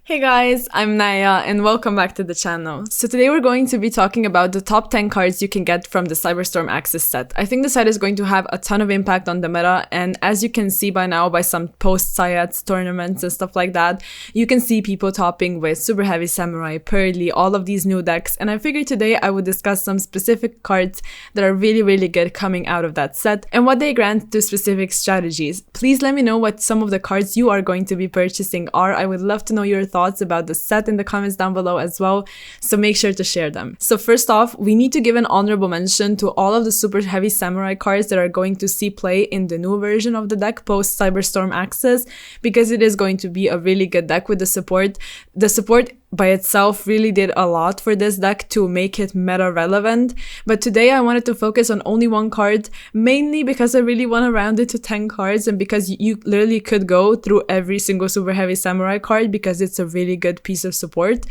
Hey guys, I'm Naya and welcome back to the channel. So today we're going to be talking about the top 10 cards you can get from the Cyberstorm Access set. I think the set is going to have a ton of impact on the meta, and as you can see by now by some post-CYAC tournaments and stuff like that, you can see people topping with Super Heavy Samurai, Pearly, all of these new decks, and I figured today I would discuss some specific cards that are really good coming out of that set and what they grant to specific strategies. Please let me know what some of the cards you are going to be purchasing are. I would love to know your thoughts about the set in the comments down below as well, so make sure to share them. So first off, we need to give an honorable mention to all of the Super Heavy Samurai cards that are going to see play in the new version of the deck post Cyberstorm Access, because it is going to be a really good deck with the support. The support by itself really did a lot for this deck to make it meta relevant, but today I wanted to focus on only one card, mainly because I really want to round it to 10 cards and because you literally could go through every single Super Heavy Samurai card because it's a really good piece of support.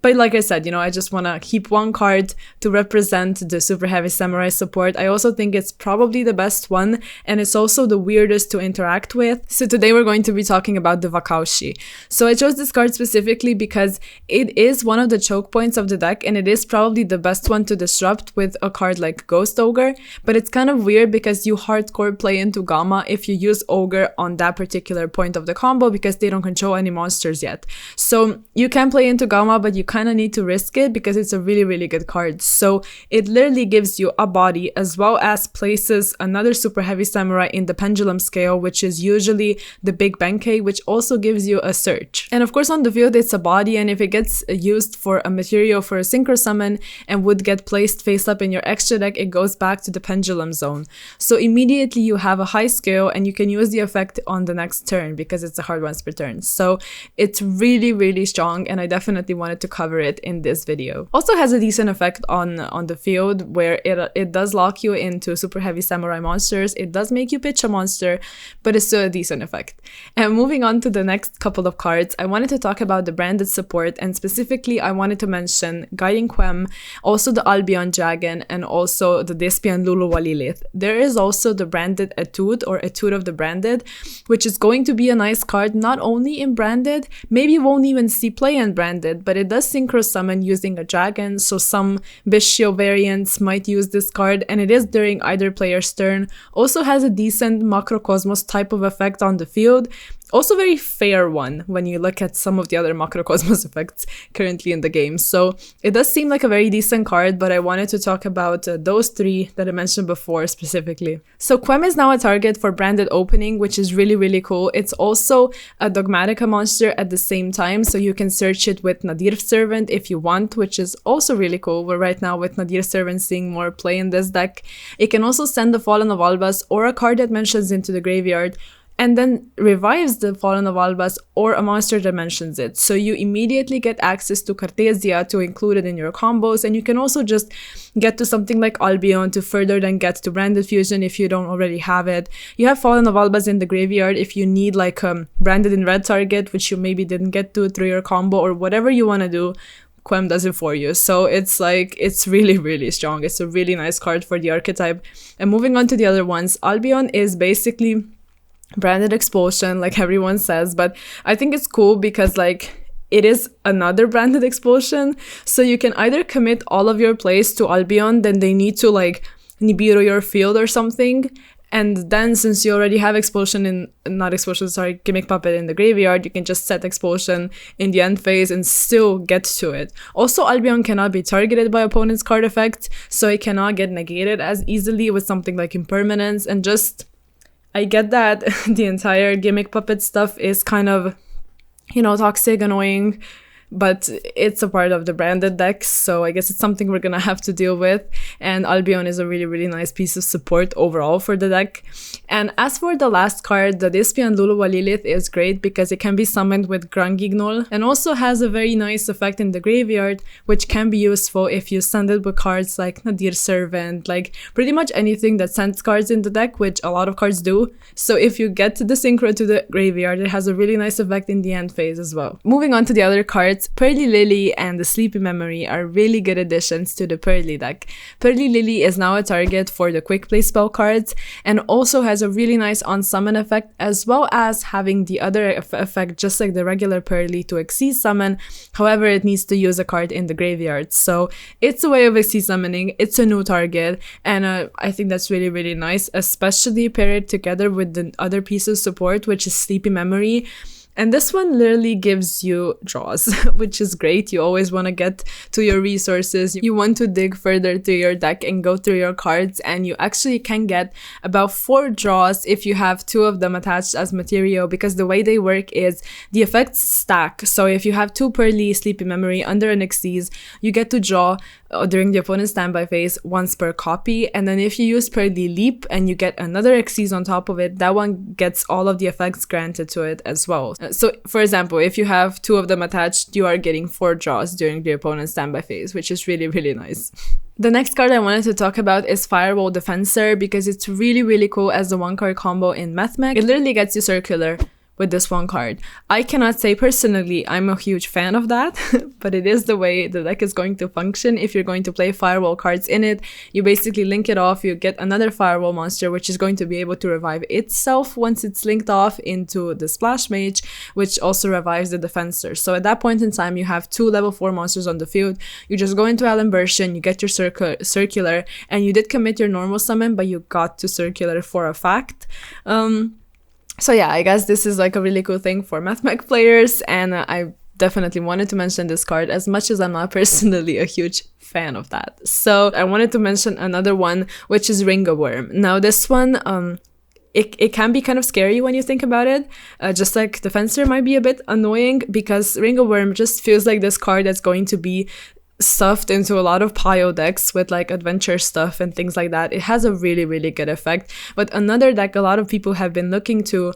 But like I said, I just want to keep one card to represent the Super Heavy Samurai support. I also think it's probably the best one, and it's also the weirdest to interact with. So today we're going to be talking about the Wakaushi. So I chose this card specifically because it is one of the choke points of the deck, and it is probably the best one to disrupt with a card like Ghost Ogre. But it's kind of weird because you hardcore play into Gamma if you use Ogre on that particular point of the combo because they don't control any monsters yet. So you can play into Gamma, but you kind of need to risk it because it's a really good card. So it literally gives you a body as well as places another Super Heavy Samurai in the pendulum scale, which is usually the big Benkei, which also gives you a search. And of course on the field it's a body, and if it gets used for a material for a synchro summon and would get placed face up in your extra deck, it goes back to the pendulum zone. So immediately you have a high scale and you can use the effect on the next turn because it's a hard once per turn. So it's really strong, and I definitely wanted to cover it in this video. Also has a decent effect on the field where it does lock you into Super Heavy Samurai monsters. It does make you pitch a monster, but it's still a decent effect. And moving on to the next couple of cards, I wanted to talk about the branded support, and specifically I wanted to mention Guiding Quem, also the Albion Dragon, and also the Despian Luluwa Lilith. There is also the branded Etude or Etude of the Branded, which is going to be a nice card not only in branded, maybe you won't even see play in branded, but it does synchro summon using a dragon, so some Bishio variants might use this card, and it is during either player's turn. Also has a decent Macrocosmos type of effect on the field. Also very fair one when you look at some of the other Macrocosmos effects currently in the game. So it does seem like a very decent card, but I wanted to talk about those three that I mentioned before specifically. So Quem is now a target for branded opening, which is really cool. It's also a Dogmatica monster at the same time, so you can search it with Nadir Servant if you want, which is also really cool. We're right now with Nadir Servant seeing more play in this deck. It can also send the Fallen of Albas or a card that mentions into the graveyard, and then revives the Fallen of Albas or a monster that mentions it. So you immediately get access to Cartesia to include it in your combos, and you can also just get to something like Albion to further then get to Branded Fusion if you don't already have it. You have Fallen of Albas in the graveyard if you need like a Branded in Red target, which you maybe didn't get to through your combo, or whatever you want to do. Quem does it for you. So it's really strong. It's a really nice card for the archetype. And moving on to the other ones, Albion is basically branded expulsion like everyone says, but I think it's cool because like it is another branded expulsion, so you can either commit all of your plays to Albion, then they need to like Nibiru your field or something, and then since you already have Gimmick Puppet in the graveyard, you can just set expulsion in the end phase and still get to it. Also, Albion cannot be targeted by opponent's card effect, so it cannot get negated as easily with something like Impermanence, and just I get that the entire Gimmick Puppet stuff is kind of, toxic, annoying, but it's a part of the branded decks, so I guess it's something we're gonna have to deal with. And Albion is a really nice piece of support overall for the deck. And as for the last card, the Despian Luluwa Lilith is great because it can be summoned with Grangignol and also has a very nice effect in the graveyard, which can be useful if you send it with cards like Nadir Servant, like pretty much anything that sends cards in the deck, which a lot of cards do. So if you get to the synchro to the graveyard, it has a really nice effect in the end phase as well. Moving on to the other cards, cards, Pearly Lily and the Sleepy Memory are really good additions to the Pearly deck. Pearly Lily is now a target for the quick play spell cards and also has a really nice on-summon effect, as well as having the other effect just like the regular Pearly to Xyz summon. However, it needs to use a card in the graveyard. So it's a way of Xyz summoning, it's a new target, and I think that's really, really nice, especially paired together with the other piece of support, which is Sleepy Memory. And this one literally gives you draws, which is great. You always want to get to your resources. You want to dig further through your deck and go through your cards, and you actually can get about 4 draws if you have 2 of them attached as material, because the way they work is the effects stack. So if you have 2 Pearly Sleepy Memory under an Xyz, you get to draw during the opponent's standby phase once per copy, and then if you use Pearly Leap and you get another Xyz on top of it, that one gets all of the effects granted to it as well. So for example, if you have 2 of them attached, you are getting 4 draws during the opponent's standby phase, which is really, really nice. The next card I wanted to talk about is Firewall Defensor, because it's really, really cool as a 1-card combo in Mathmech. It literally gets you circular with this 1 card. I cannot say personally I'm a huge fan of that, but it is the way the deck is going to function. If you're going to play firewall cards in it, you basically link it off, you get another firewall monster, which is going to be able to revive itself once it's linked off into the Splash Mage, which also revives the Defensor. So at that point in time, you have 2 level 4 monsters on the field. You just go into Alimbertion, you get your circular, and you did commit your normal summon, but you got to circular for a fact. So yeah, I guess this is like a really cool thing for Mathmech players, and I definitely wanted to mention this card, as much as I'm not personally a huge fan of that. So I wanted to mention another one, which is Ring a Worm. Now this one, it can be kind of scary when you think about it. Just like Defensor might be a bit annoying, because Ring a Worm just feels like this card that's going to be stuffed into a lot of Pio decks with like adventure stuff and things like that. It has a really, really good effect. But another deck a lot of people have been looking to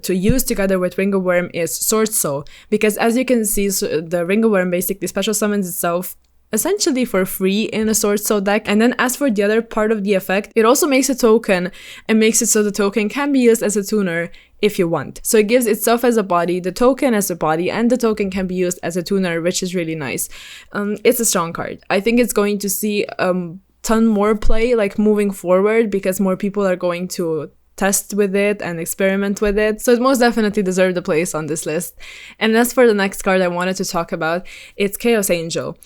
use together with Ring a Worm is Sword Soul, because as you can see, so the Ring a Worm basically special summons itself essentially for free in a Sword Soul deck. And then as for the other part of the effect, it also makes a token and makes it so the token can be used as a tuner if you want. So it gives itself as a body, the token as a body, and the token can be used as a tuner, which is really nice. It's a strong card. I think it's going to see ton more play like moving forward, because more people are going to test with it and experiment with it. So it most definitely deserved a place on this list. And as for the next card I wanted to talk about, it's Chaos Angel.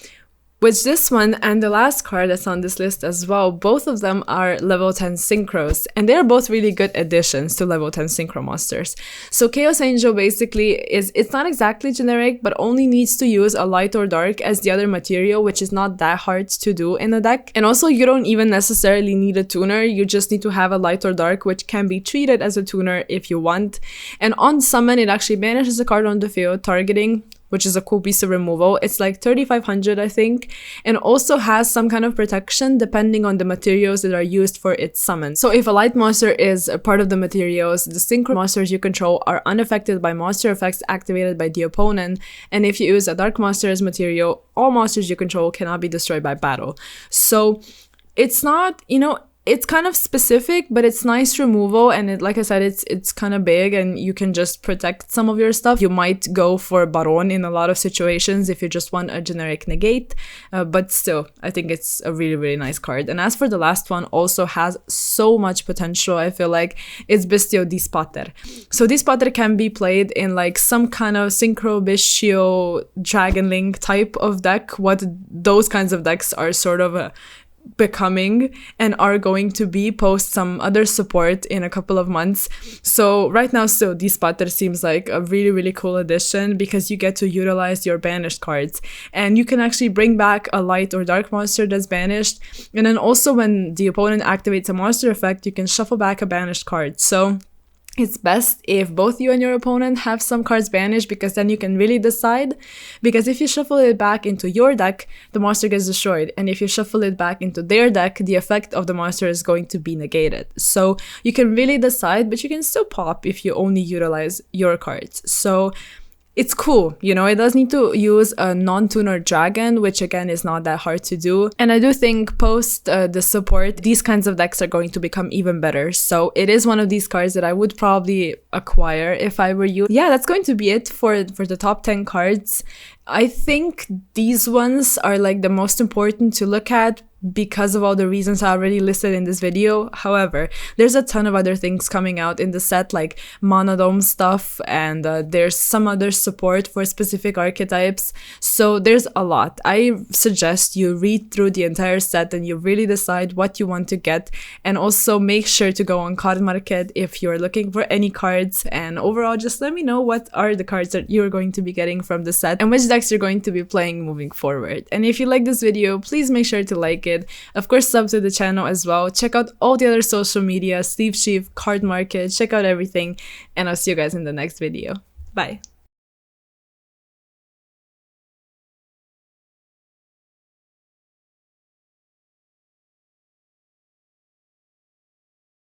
Which this one and the last card that's on this list as well, both of them are level 10 synchros, and they're both really good additions to level 10 synchro monsters. So Chaos Angel basically it's not exactly generic, but only needs to use a light or dark as the other material, which is not that hard to do in a deck. And also you don't even necessarily need a tuner, you just need to have a light or dark, which can be treated as a tuner if you want. And on summon, it actually banishes a card on the field targeting, which is a cool piece of removal. It's like 3,500, I think, and also has some kind of protection depending on the materials that are used for its summon. So if a light monster is a part of the materials, the synchro monsters you control are unaffected by monster effects activated by the opponent, and if you use a dark monster as material, all monsters you control cannot be destroyed by battle. So it's not, it's kind of specific, but it's nice removal, and it, like I said, it's kind of big, and you can just protect some of your stuff. You might go for Baron in a lot of situations if you just want a generic negate, but still, I think it's a really, really nice card. And as for the last one, also has so much potential, I feel like, it's Bestio Dispater. So Dispater can be played in like some kind of Synchro, Bestio, Dragon Link type of deck, what those kinds of decks are sort of becoming and are going to be post some other support in a couple of months. So right now still Dispater seems like a really, really cool addition, because you get to utilize your banished cards, and you can actually bring back a light or dark monster that's banished, and then also when the opponent activates a monster effect, you can shuffle back a banished card. So it's best if both you and your opponent have some cards banished, because then you can really decide. Because if you shuffle it back into your deck, the monster gets destroyed. And if you shuffle it back into their deck, the effect of the monster is going to be negated. So you can really decide, but you can still pop if you only utilize your cards. So it's cool, you know, it does need to use a non-tuner dragon, which again is not that hard to do. And I do think post the support, these kinds of decks are going to become even better. So it is one of these cards that I would probably acquire if I were you. Yeah, that's going to be it for the top 10 cards. I think these ones are like the most important to look at because of all the reasons I already listed in this video. However, there's a ton of other things coming out in the set, like monodome stuff, and there's some other support for specific archetypes. So there's a lot. I suggest you read through the entire set and you really decide what you want to get, and also make sure to go on card market if you're looking for any cards. And overall, just let me know what are the cards that you're going to be getting from the set and which decks you're going to be playing moving forward. And if you like this video, please make sure to like it. Of course, sub to the channel as well. Check out all the other social media, Sleeve Sheaf, Card Market, check out everything, and I'll see you guys in the next video. Bye!